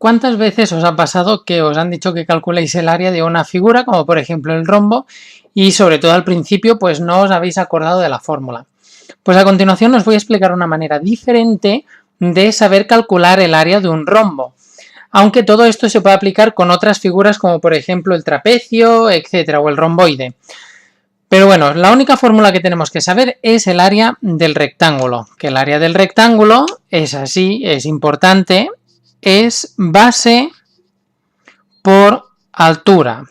¿Cuántas veces os ha pasado que os han dicho que calculéis el área de una figura, como por ejemplo el rombo, y sobre todo al principio pues no os habéis acordado de la fórmula? Pues a continuación os voy a explicar una manera diferente de saber calcular el área de un rombo. Aunque todo esto se puede aplicar con otras figuras como por ejemplo el trapecio, etcétera, o el romboide. Pero bueno, la única fórmula que tenemos que saber es el área del rectángulo, que el área del rectángulo es así, es importante, es base por altura.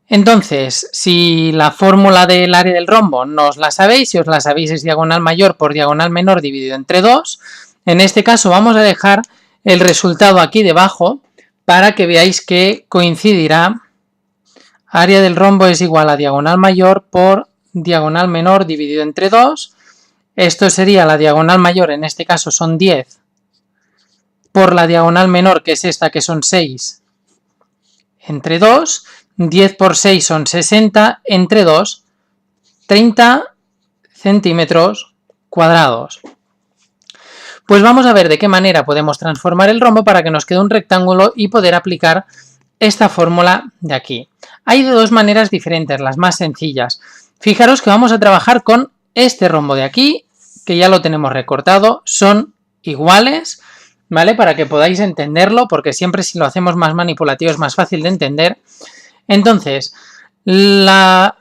Entonces, si la fórmula del área del rombo no os la sabéis, si os la sabéis es diagonal mayor por diagonal menor dividido entre 2, en este caso vamos a dejar el resultado aquí debajo para que veáis que coincidirá. Área del rombo es igual a diagonal mayor por diagonal menor dividido entre 2. Esto sería la diagonal mayor, en este caso son 10, por la diagonal menor, que es esta, que son 6, entre 2. 10 por 6 son 60, entre 2, 30 centímetros cuadrados. Pues vamos a ver de qué manera podemos transformar el rombo para que nos quede un rectángulo y poder aplicar esta fórmula de aquí. Hay de dos maneras diferentes, las más sencillas. Fijaros que vamos a trabajar con este rombo de aquí, que ya lo tenemos recortado, son iguales, ¿vale? Para que podáis entenderlo, porque siempre si lo hacemos más manipulativo es más fácil de entender. Entonces, lo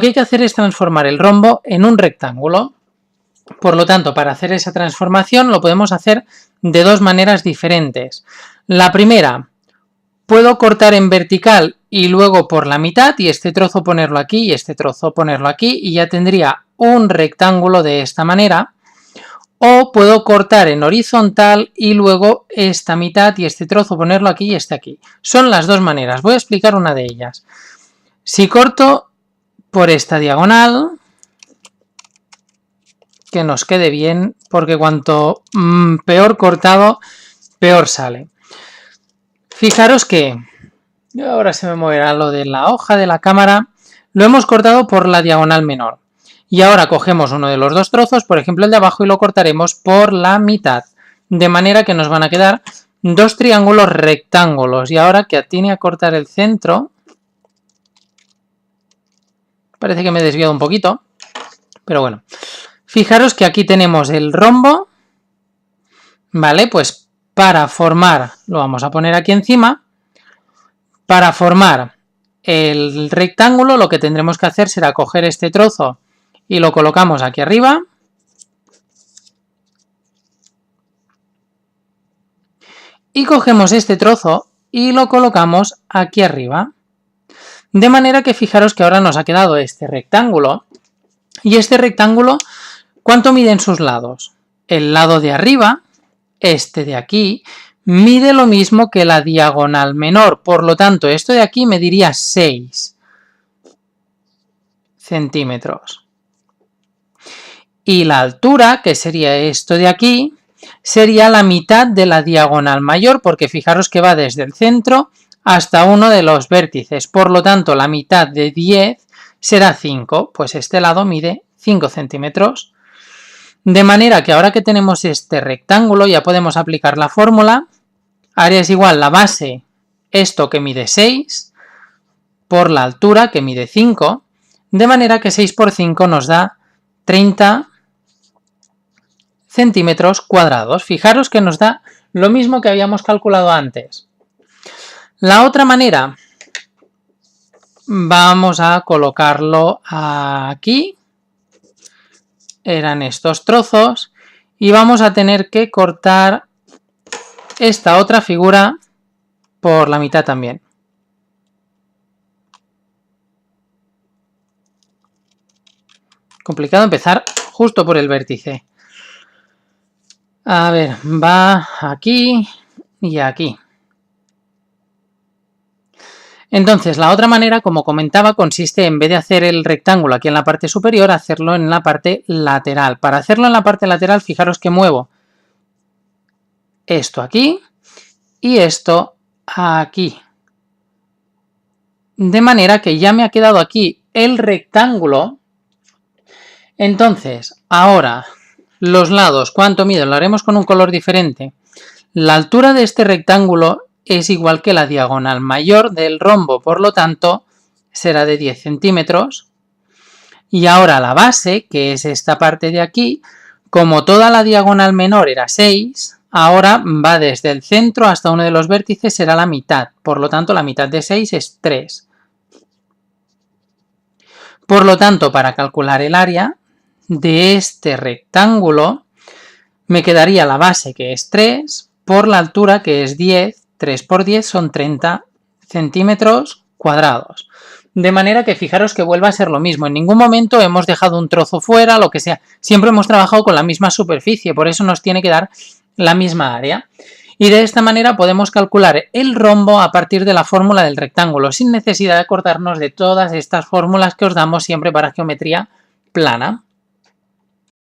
que hay que hacer es transformar el rombo en un rectángulo. Por lo tanto, para hacer esa transformación lo podemos hacer de dos maneras diferentes. La primera, puedo cortar en vertical y luego por la mitad y este trozo ponerlo aquí y este trozo ponerlo aquí y ya tendría un rectángulo de esta manera. O puedo cortar en horizontal y luego esta mitad y este trozo ponerlo aquí y este aquí. Son las dos maneras. Voy a explicar una de ellas. Si corto por esta diagonal, que nos quede bien, porque cuanto peor cortado, peor sale. Fijaros que, ahora se me moverá lo de la hoja de la cámara, lo hemos cortado por la diagonal menor. Y ahora cogemos uno de los dos trozos, por ejemplo el de abajo, y lo cortaremos por la mitad. De manera que nos van a quedar dos triángulos rectángulos. Y ahora que tiene a cortar el centro, parece que me he desviado un poquito, pero bueno. Fijaros que aquí tenemos el rombo, ¿vale? Pues para formar, lo vamos a poner aquí encima, para formar el rectángulo lo que tendremos que hacer será coger este trozo y lo colocamos aquí arriba. Y cogemos este trozo y lo colocamos aquí arriba. De manera que fijaros que ahora nos ha quedado este rectángulo. Y este rectángulo, ¿cuánto miden sus lados? El lado de arriba, este de aquí, mide lo mismo que la diagonal menor. Por lo tanto, esto de aquí mediría 6 centímetros. Y la altura, que sería esto de aquí, sería la mitad de la diagonal mayor, porque fijaros que va desde el centro hasta uno de los vértices. Por lo tanto, la mitad de 10 será 5, pues este lado mide 5 centímetros. De manera que ahora que tenemos este rectángulo ya podemos aplicar la fórmula. Área es igual la base, esto que mide 6, por la altura que mide 5, de manera que 6 por 5 nos da 30 centímetros cuadrados. Fijaros que nos da lo mismo que habíamos calculado antes. La otra manera, vamos a colocarlo aquí, eran estos trozos, y vamos a tener que cortar esta otra figura por la mitad también. Complicado empezar justo por el vértice. A ver, va aquí y aquí. Entonces, la otra manera, como comentaba, consiste en vez de hacer el rectángulo aquí en la parte superior, hacerlo en la parte lateral. Para hacerlo en la parte lateral, fijaros que muevo esto aquí y esto aquí. De manera que ya me ha quedado aquí el rectángulo. Entonces, ahora, los lados, ¿cuánto miden? Lo haremos con un color diferente. La altura de este rectángulo es igual que la diagonal mayor del rombo, por lo tanto, será de 10 centímetros. Y ahora la base, que es esta parte de aquí, como toda la diagonal menor era 6, ahora va desde el centro hasta uno de los vértices, será la mitad. Por lo tanto, la mitad de 6 es 3. Por lo tanto, para calcular el área de este rectángulo, me quedaría la base, que es 3, por la altura, que es 10. 3 por 10 son 30 centímetros cuadrados. De manera que fijaros que vuelve a ser lo mismo. En ningún momento hemos dejado un trozo fuera, lo que sea. Siempre hemos trabajado con la misma superficie, por eso nos tiene que dar la misma área. Y de esta manera podemos calcular el rombo a partir de la fórmula del rectángulo, sin necesidad de acordarnos de todas estas fórmulas que os damos siempre para geometría plana.